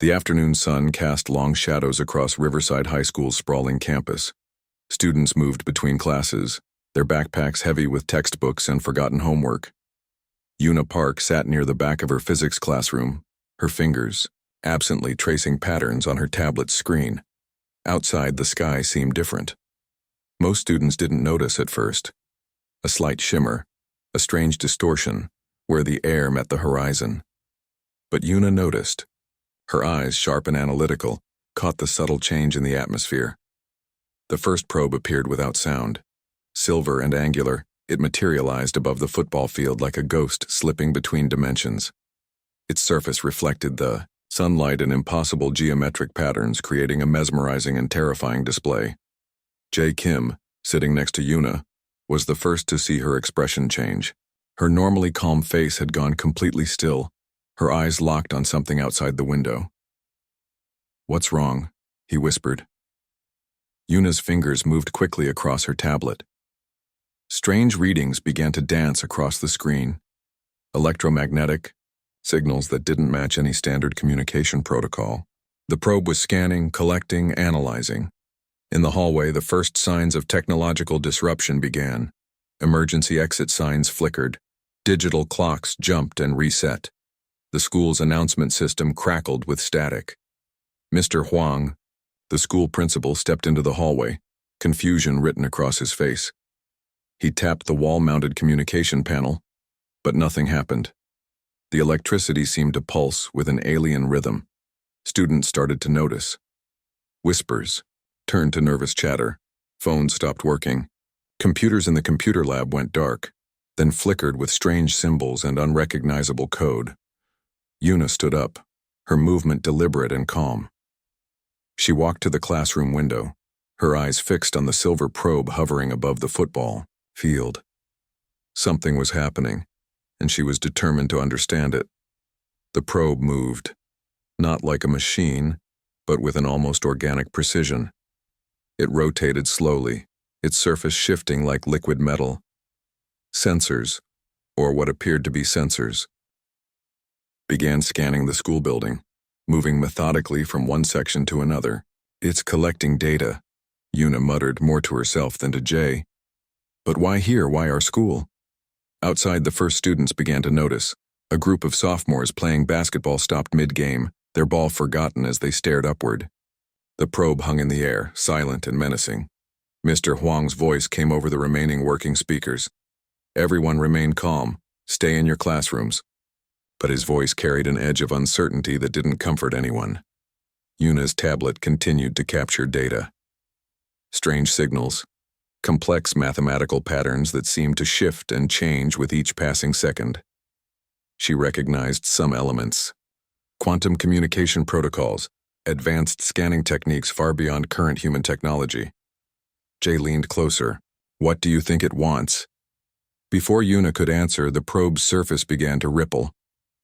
The afternoon sun cast long shadows across Riverside High School's sprawling campus. Students moved between classes, their backpacks heavy with textbooks and forgotten homework. Una Park sat near the back of her physics classroom, her fingers absently tracing patterns on her tablet's screen. Outside, the sky seemed different. Most students didn't notice at first. A slight shimmer, a strange distortion, where the air met the horizon. But Una noticed. Her eyes, sharp and analytical, caught the subtle change in the atmosphere. The first probe appeared without sound. Silver and angular, it materialized above the football field like a ghost slipping between dimensions. Its surface reflected the sunlight in impossible geometric patterns, creating a mesmerizing and terrifying display. Jae Kim, sitting next to Una, was the first to see her expression change. Her normally calm face had gone completely still, her eyes locked on something outside the window. "What's wrong?" he whispered. Una's fingers moved quickly across her tablet. Strange readings began to dance across the screen. Electromagnetic, signals that didn't match any standard communication protocol. The probe was scanning, collecting, analyzing. In the hallway, the first signs of technological disruption began. Emergency exit signs flickered. Digital clocks jumped and reset. The school's announcement system crackled with static. Mr. Huang, the school principal, stepped into the hallway, confusion written across his face. He tapped the wall-mounted communication panel, but nothing happened. The electricity seemed to pulse with an alien rhythm. Students started to notice. Whispers turned to nervous chatter. Phones stopped working. Computers in the computer lab went dark, then flickered with strange symbols and unrecognizable code. Una stood up, her movement deliberate and calm. She walked to the classroom window, her eyes fixed on the silver probe hovering above the football field. Something was happening, and she was determined to understand it. The probe moved, not like a machine, but with an almost organic precision. It rotated slowly, its surface shifting like liquid metal. Sensors, or what appeared to be sensors, began scanning the school building, moving methodically from one section to another. "It's collecting data," Una muttered, more to herself than to Jay. "But why here? Why our school?" Outside, the first students began to notice. A group of sophomores playing basketball stopped mid-game, their ball forgotten as they stared upward. The probe hung in the air, silent and menacing. Mr. Huang's voice came over the remaining working speakers. "Everyone remain calm. Stay in your classrooms." But his voice carried an edge of uncertainty that didn't comfort anyone. Una's tablet continued to capture data. Strange signals, complex mathematical patterns that seemed to shift and change with each passing second. She recognized some elements. Quantum communication protocols, advanced scanning techniques far beyond current human technology. Jay leaned closer. "What do you think it wants?" Before Una could answer, the probe's surface began to ripple.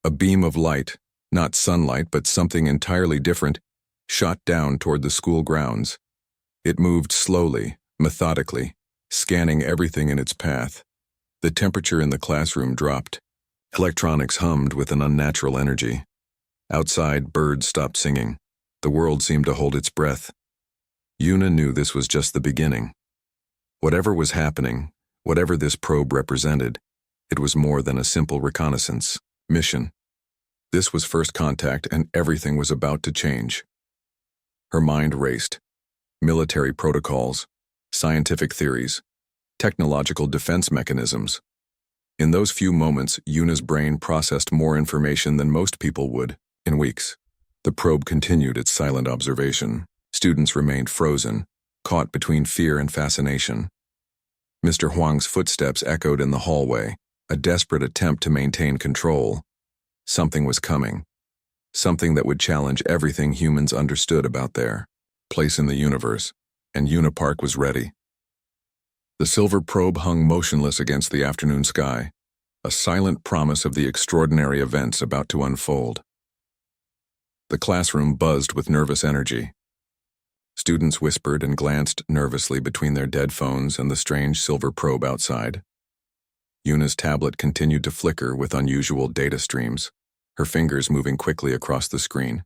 A beam of light, not sunlight but something entirely different, shot down toward the school grounds. It moved slowly, methodically, scanning everything in its path. The temperature in the classroom dropped. Electronics hummed with an unnatural energy. Outside, birds stopped singing. The world seemed to hold its breath. Una knew this was just the beginning. Whatever was happening, whatever this probe represented, it was more than a simple reconnaissance mission. This was first contact, and everything was about to change. Her mind raced. Military protocols, scientific theories, technological defense mechanisms. In those few moments, Una's brain processed more information than most people would in weeks. The probe continued its silent observation. Students remained frozen, caught between fear and fascination. Mr. Huang's footsteps echoed in the hallway, a desperate attempt to maintain control. Something was coming. Something that would challenge everything humans understood about their place in the universe, and Una Park was ready. The silver probe hung motionless against the afternoon sky, a silent promise of the extraordinary events about to unfold. The classroom buzzed with nervous energy. Students whispered and glanced nervously between their dead phones and the strange silver probe outside. Una's tablet continued to flicker with unusual data streams, her fingers moving quickly across the screen.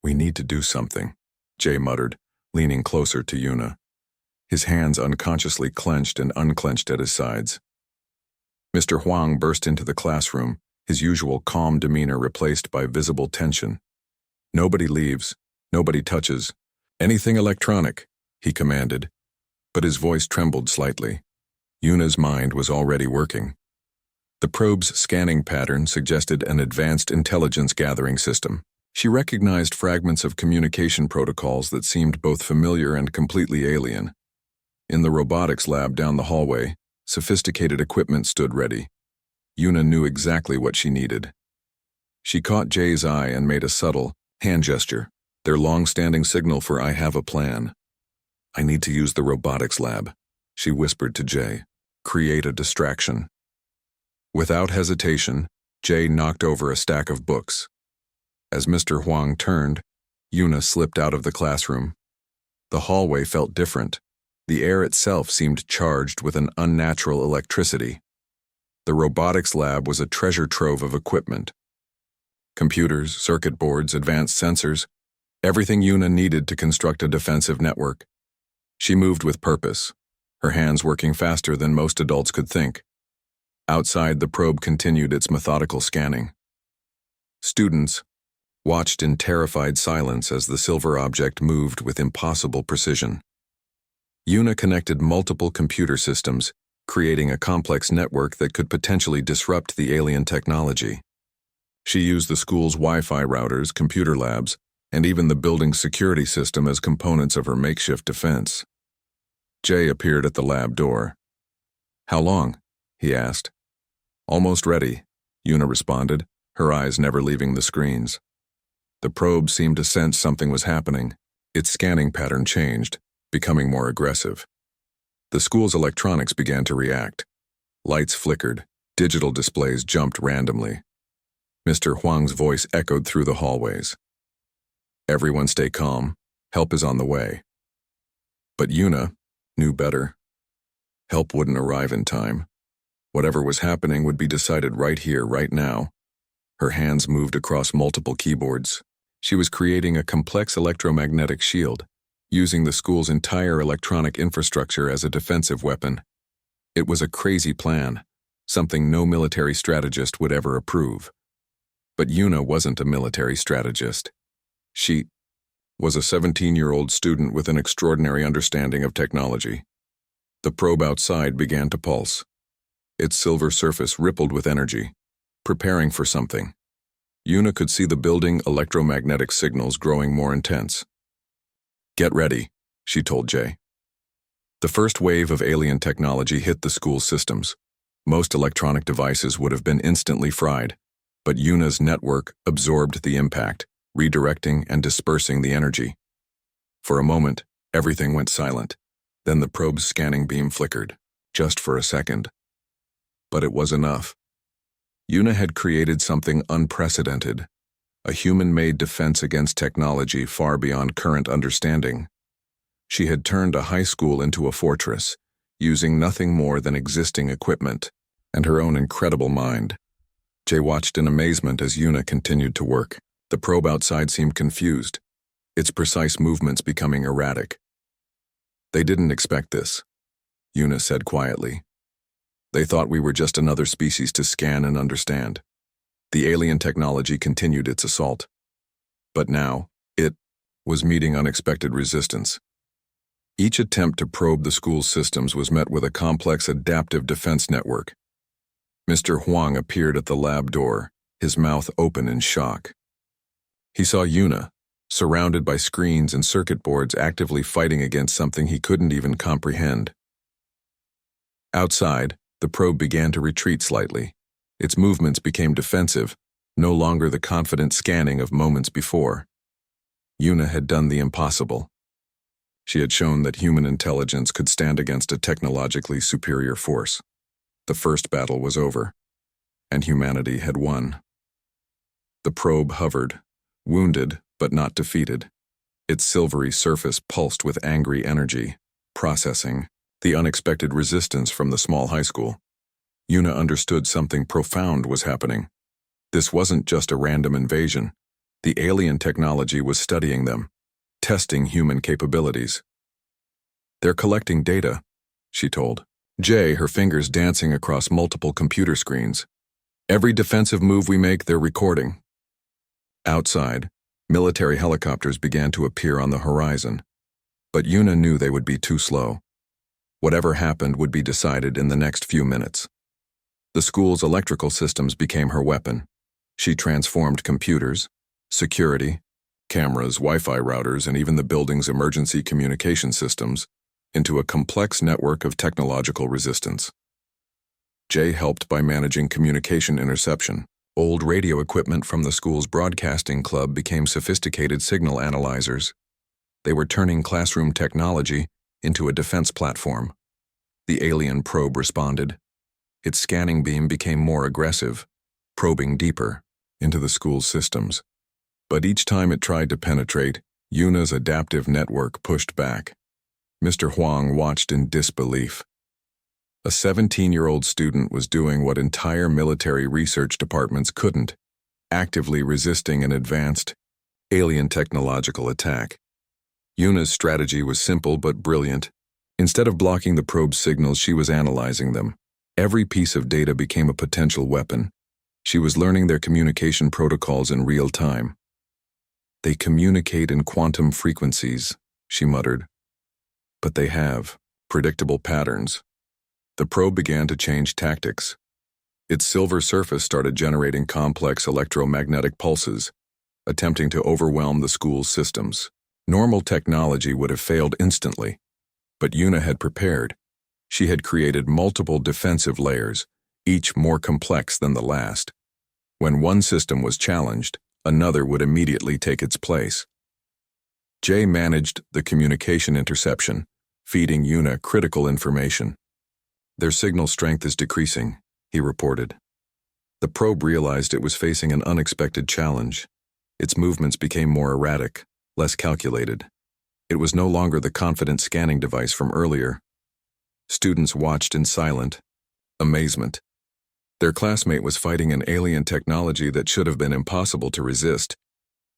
"We need to do something," Jay muttered, leaning closer to Yuna. His hands unconsciously clenched and unclenched at his sides. Mr. Huang burst into the classroom, his usual calm demeanor replaced by visible tension. "Nobody leaves. Nobody touches anything electronic," he commanded, but his voice trembled slightly. Yuna's mind was already working. The probe's scanning pattern suggested an advanced intelligence-gathering system. She recognized fragments of communication protocols that seemed both familiar and completely alien. In the robotics lab down the hallway, sophisticated equipment stood ready. Yuna knew exactly what she needed. She caught Jay's eye and made a subtle hand gesture, their long-standing signal for "I have a plan." "I need to use the robotics lab," she whispered to Jay. "Create a distraction." Without hesitation, Jay knocked over a stack of books. As Mr. Huang turned, Yuna slipped out of the classroom. The hallway felt different. The air itself seemed charged with an unnatural electricity. The robotics lab was a treasure trove of equipment. Computers, circuit boards, advanced sensors, everything Yuna needed to construct a defensive network. She moved with purpose, her hands working faster than most adults could think. Outside, the probe continued its methodical scanning. Students watched in terrified silence as the silver object moved with impossible precision. Yuna connected multiple computer systems, creating a complex network that could potentially disrupt the alien technology. She used the school's Wi-Fi routers, computer labs, and even the building's security system as components of her makeshift defense. Jay appeared at the lab door. "How long?" he asked. "Almost ready," Yuna responded, her eyes never leaving the screens. The probe seemed to sense something was happening. Its scanning pattern changed, becoming more aggressive. The school's electronics began to react. Lights flickered, digital displays jumped randomly. Mr. Huang's voice echoed through the hallways. "Everyone stay calm. Help is on the way." But Yuna knew better. Help wouldn't arrive in time. Whatever was happening would be decided right here, right now. Her hands moved across multiple keyboards. She was creating a complex electromagnetic shield, using the school's entire electronic infrastructure as a defensive weapon. It was a crazy plan, something no military strategist would ever approve. But Yuna wasn't a military strategist. She was a 17-year-old student with an extraordinary understanding of technology. The probe outside began to pulse. Its silver surface rippled with energy, preparing for something. Yuna could see the building electromagnetic signals growing more intense. "Get ready," she told Jay. The first wave of alien technology hit the school's systems. Most electronic devices would have been instantly fried, but Yuna's network absorbed the impact, redirecting and dispersing the energy. For a moment, everything went silent. Then the probe's scanning beam flickered, just for a second. But it was enough. Yuna had created something unprecedented, a human-made defense against technology far beyond current understanding. She had turned a high school into a fortress, using nothing more than existing equipment and her own incredible mind. Jay watched in amazement as Yuna continued to work. The probe outside seemed confused, its precise movements becoming erratic. "They didn't expect this," Yuna said quietly. "They thought we were just another species to scan and understand." The alien technology continued its assault. But now, it was meeting unexpected resistance. Each attempt to probe the school's systems was met with a complex adaptive defense network. Mr. Huang appeared at the lab door, his mouth open in shock. He saw Yuna, surrounded by screens and circuit boards actively fighting against something he couldn't even comprehend. Outside, the probe began to retreat slightly. Its movements became defensive, no longer the confident scanning of moments before. Yuna had done the impossible. She had shown that human intelligence could stand against a technologically superior force. The first battle was over, and humanity had won. The probe hovered, wounded but not defeated. Its silvery surface pulsed with angry energy, processing the unexpected resistance from the small high school. Yuna understood something profound was happening. This wasn't just a random invasion. The alien technology was studying them, testing human capabilities. "They're collecting data," she told Jay, her fingers dancing across multiple computer screens. "Every defensive move we make, they're recording." Outside, military helicopters began to appear on the horizon, but Yuna knew they would be too slow. Whatever happened would be decided in the next few minutes. The school's electrical systems became her weapon. She transformed computers, security, cameras, Wi-Fi routers, and even the building's emergency communication systems into a complex network of technological resistance. Jay helped by managing communication interception. Old radio equipment from the school's broadcasting club became sophisticated signal analyzers. They were turning classroom technology into a defense platform. The alien probe responded. Its scanning beam became more aggressive, probing deeper into the school's systems. But each time it tried to penetrate, Yuna's adaptive network pushed back. Mr. Huang watched in disbelief. A 17-year-old student was doing what entire military research departments couldn't, actively resisting an advanced, alien technological attack. Yuna's strategy was simple but brilliant. Instead of blocking the probe's signals, she was analyzing them. Every piece of data became a potential weapon. She was learning their communication protocols in real time. "They communicate in quantum frequencies," she muttered. "But they have predictable patterns." The probe began to change tactics. Its silver surface started generating complex electromagnetic pulses, attempting to overwhelm the school's systems. Normal technology would have failed instantly, but Yuna had prepared. She had created multiple defensive layers, each more complex than the last. When one system was challenged, another would immediately take its place. Jay managed the communication interception, feeding Yuna critical information. "Their signal strength is decreasing," he reported. The probe realized it was facing an unexpected challenge. Its movements became more erratic, less calculated. It was no longer the confident scanning device from earlier. Students watched in silent amazement. Their classmate was fighting an alien technology that should have been impossible to resist.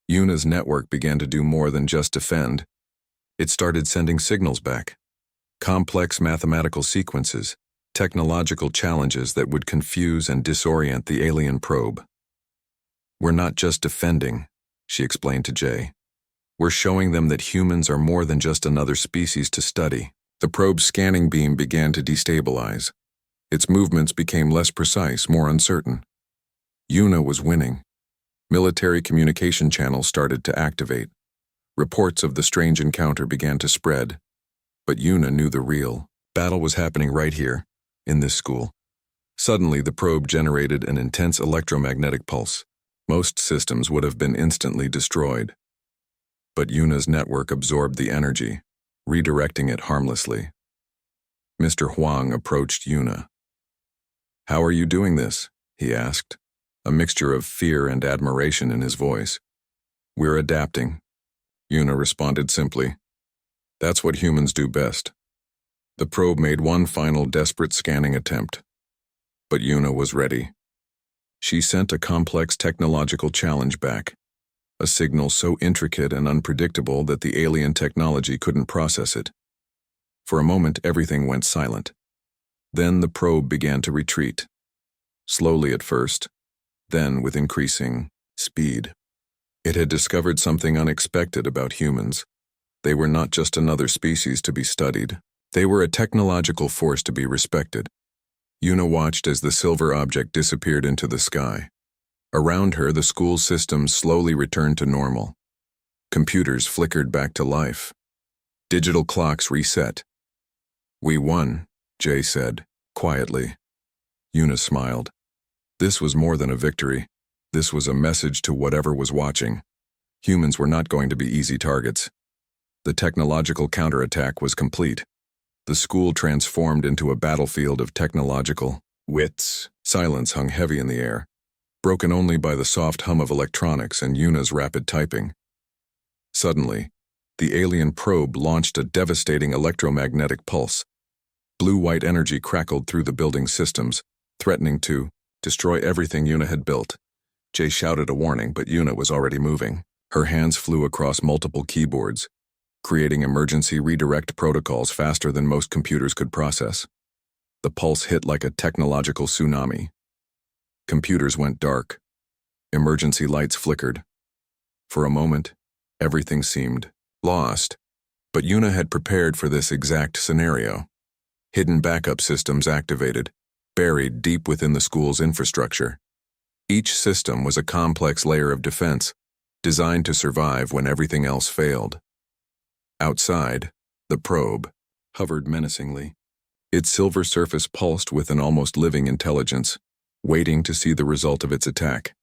Yuna's network began to do more than just defend. It started sending signals back. Complex mathematical sequences, technological challenges that would confuse and disorient the alien probe. "We're not just defending," she explained to Jay. "We're showing them that humans are more than just another species to study." The probe's scanning beam began to destabilize. Its movements became less precise, more uncertain. Yuna was winning. Military communication channels started to activate. Reports of the strange encounter began to spread. But Yuna knew the real battle was happening right here, in this school. Suddenly, the probe generated an intense electromagnetic pulse. Most systems would have been instantly destroyed. But Yuna's network absorbed the energy, redirecting it harmlessly. Mr. Huang approached Yuna. "How are you doing this?" he asked, a mixture of fear and admiration in his voice. "We're adapting," Yuna responded simply. "That's what humans do best." The probe made one final desperate scanning attempt. But Yuna was ready. She sent a complex technological challenge back, a signal so intricate and unpredictable that the alien technology couldn't process it. For a moment, everything went silent. Then the probe began to retreat, slowly at first, then with increasing speed. It had discovered something unexpected about humans. They were not just another species to be studied. They were a technological force to be respected. Yuna watched as the silver object disappeared into the sky. Around her, the school systems slowly returned to normal. Computers flickered back to life. Digital clocks reset. "We won," Jay said, quietly. Yuna smiled. This was more than a victory. This was a message to whatever was watching. Humans were not going to be easy targets. The technological counterattack was complete. The school transformed into a battlefield of technological wits. Silence hung heavy in the air, broken only by the soft hum of electronics and Yuna's rapid typing. Suddenly, the alien probe launched a devastating electromagnetic pulse. Blue-white energy crackled through the building's systems, threatening to destroy everything Yuna had built. Jay shouted a warning, but Yuna was already moving. Her hands flew across multiple keyboards, creating emergency redirect protocols faster than most computers could process. The pulse hit like a technological tsunami. Computers went dark. Emergency lights flickered. For a moment, everything seemed lost. But Yuna had prepared for this exact scenario. Hidden backup systems activated, buried deep within the school's infrastructure. Each system was a complex layer of defense, designed to survive when everything else failed. Outside, the probe hovered menacingly. Its silver surface pulsed with an almost living intelligence, waiting to see the result of its attack.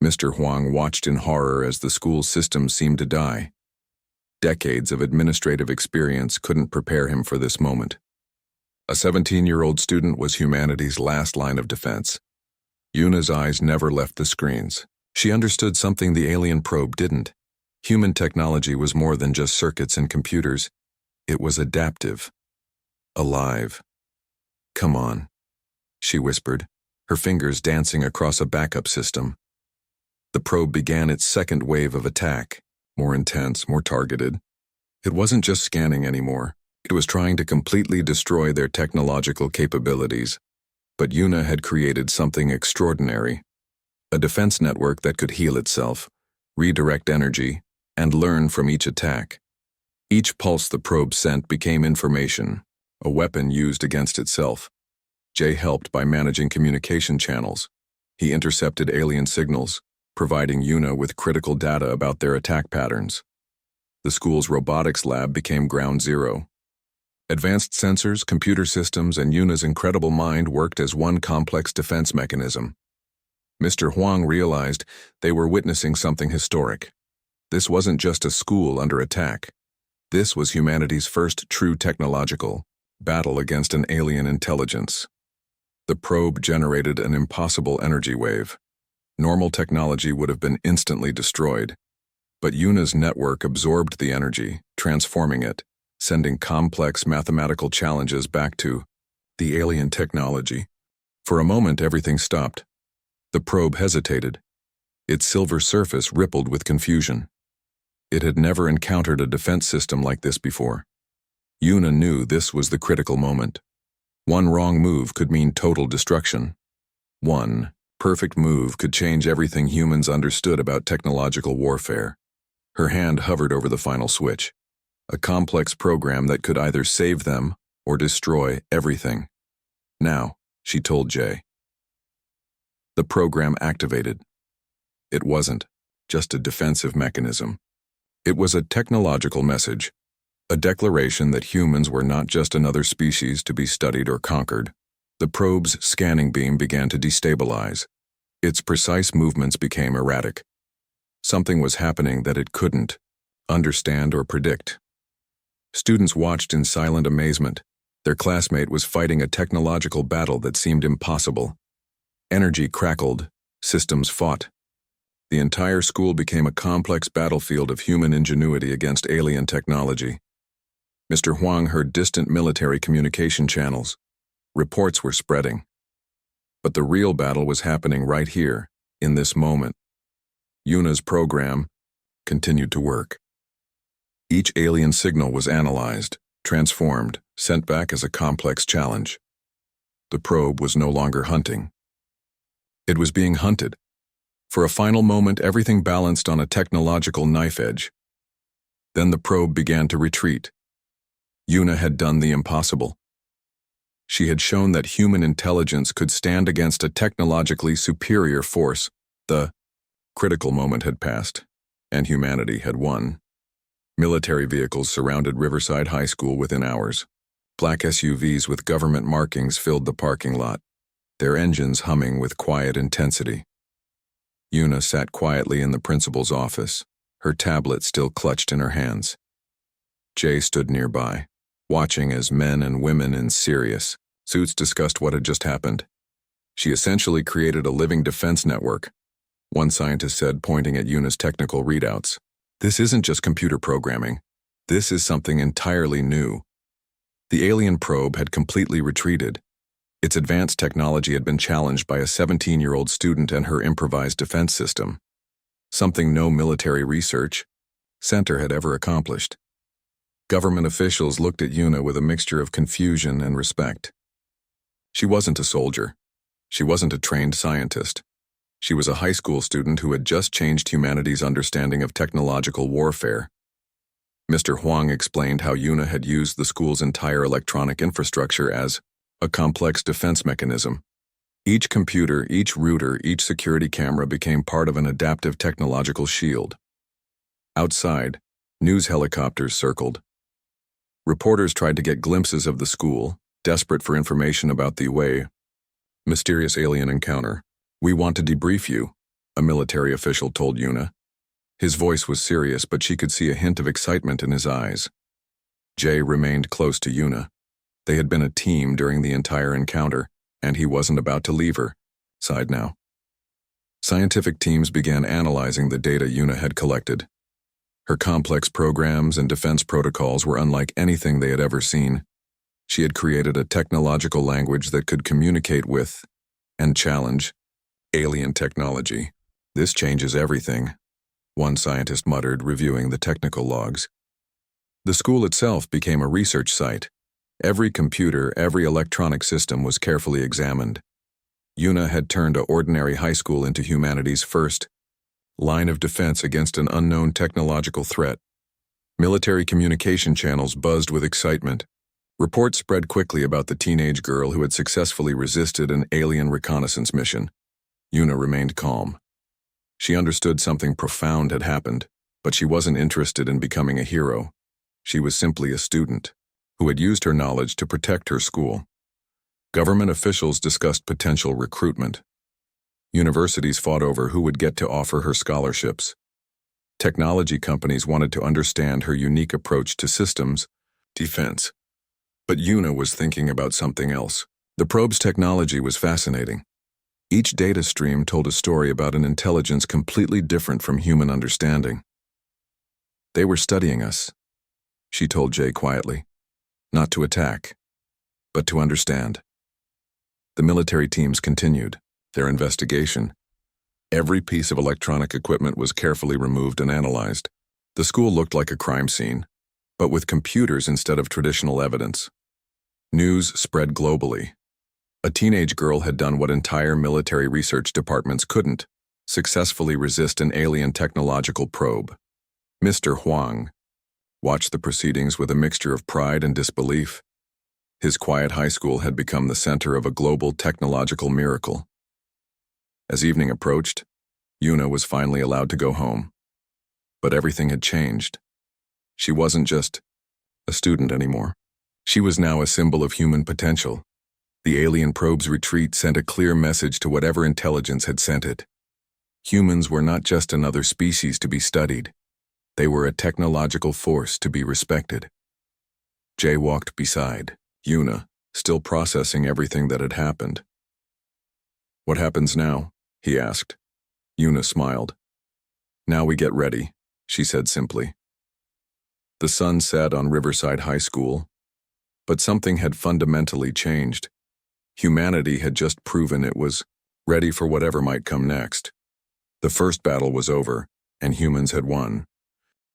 Mr. Huang watched in horror as the school's systems seemed to die. Decades of administrative experience couldn't prepare him for this moment. A 17-year-old student was humanity's last line of defense. Yuna's eyes never left the screens. She understood something the alien probe didn't. Human technology was more than just circuits and computers. It was adaptive. Alive. "Come on," she whispered, her fingers dancing across a backup system. The probe began its second wave of attack, more intense, more targeted. It wasn't just scanning anymore. It was trying to completely destroy their technological capabilities. But Yuna had created something extraordinary. A defense network that could heal itself, redirect energy, and learn from each attack. Each pulse the probe sent became information, a weapon used against itself. Jay helped by managing communication channels. He intercepted alien signals, providing Yuna with critical data about their attack patterns. The school's robotics lab became ground zero. Advanced sensors, computer systems, and Yuna's incredible mind worked as one complex defense mechanism. Mr. Huang realized they were witnessing something historic. This wasn't just a school under attack. This was humanity's first true technological battle against an alien intelligence. The probe generated an impossible energy wave. Normal technology would have been instantly destroyed. But Yuna's network absorbed the energy, transforming it, sending complex mathematical challenges back to the alien technology. For a moment, everything stopped. The probe hesitated. Its silver surface rippled with confusion. It had never encountered a defense system like this before. Yuna knew this was the critical moment. One wrong move could mean total destruction. One perfect move could change everything humans understood about technological warfare. Her hand hovered over the final switch. A complex program that could either save them or destroy everything. "Now," she told Jay. The program activated. It wasn't just a defensive mechanism. It was a technological message, a declaration that humans were not just another species to be studied or conquered. The probe's scanning beam began to destabilize. Its precise movements became erratic. Something was happening that it couldn't understand or predict. Students watched in silent amazement. Their classmate was fighting a technological battle that seemed impossible. Energy crackled, systems fought. The entire school became a complex battlefield of human ingenuity against alien technology. Mr. Huang heard distant military communication channels. Reports were spreading. But the real battle was happening right here, in this moment. Yuna's program continued to work. Each alien signal was analyzed, transformed, sent back as a complex challenge. The probe was no longer hunting. It was being hunted. For a final moment, everything balanced on a technological knife edge. Then the probe began to retreat. Yuna had done the impossible. She had shown that human intelligence could stand against a technologically superior force. The critical moment had passed, and humanity had won. Military vehicles surrounded Riverside High School within hours. Black SUVs with government markings filled the parking lot, their engines humming with quiet intensity. Yuna sat quietly in the principal's office, her tablet still clutched in her hands. Jay stood nearby, watching as men and women in serious suits discussed what had just happened. She essentially created a living defense network, one scientist said, pointing at Yuna's technical readouts. "This isn't just computer programming. This is something entirely new." The alien probe had completely retreated. Its advanced technology had been challenged by a 17-year-old student and her improvised defense system, something no military research center had ever accomplished. Government officials looked at Yuna with a mixture of confusion and respect. She wasn't a soldier. She wasn't a trained scientist. She was a high school student who had just changed humanity's understanding of technological warfare. Mr. Huang explained how Yuna had used the school's entire electronic infrastructure as a complex defense mechanism. Each computer, each router, each security camera became part of an adaptive technological shield. Outside, news helicopters circled. Reporters tried to get glimpses of the school, desperate for information about the mysterious alien encounter. "We want to debrief you," a military official told Yuna. His voice was serious, but she could see a hint of excitement in his eyes. Jay remained close to Yuna. They had been a team during the entire encounter, and he wasn't about to leave her side now. Scientific teams began analyzing the data Yuna had collected. Her complex programs and defense protocols were unlike anything they had ever seen. She had created a technological language that could communicate with and challenge alien technology. "This changes everything," one scientist muttered, reviewing the technical logs. The school itself became a research site. Every computer, every electronic system was carefully examined. Yuna had turned an ordinary high school into humanity's first line of defense against an unknown technological threat. Military communication channels buzzed with excitement. Reports spread quickly about the teenage girl who had successfully resisted an alien reconnaissance mission. Yuna remained calm. She understood something profound had happened, but she wasn't interested in becoming a hero. She was simply a student who had used her knowledge to protect her school. Government officials discussed potential recruitment. Universities fought over who would get to offer her scholarships. Technology companies wanted to understand her unique approach to systems defense. But Yuna was thinking about something else. The probe's technology was fascinating. Each data stream told a story about an intelligence completely different from human understanding. "They were studying us," she told Jay quietly. "Not to attack, but to understand." The military teams continued their investigation. Every piece of electronic equipment was carefully removed and analyzed. The school looked like a crime scene, but with computers instead of traditional evidence. News spread globally. A teenage girl had done what entire military research departments couldn't: successfully resist an alien technological probe. Mr. Huang watched the proceedings with a mixture of pride and disbelief. His quiet high school had become the center of a global technological miracle. As evening approached, Yuna was finally allowed to go home. But everything had changed. She wasn't just a student anymore. She was now a symbol of human potential. The alien probe's retreat sent a clear message to whatever intelligence had sent it. Humans were not just another species to be studied. They were a technological force to be respected. Jay walked beside Yuna, still processing everything that had happened. "What happens now?" he asked. Yuna smiled. "Now we get ready," she said simply. The sun set on Riverside High School, but something had fundamentally changed. Humanity had just proven it was ready for whatever might come next. The first battle was over, and humans had won.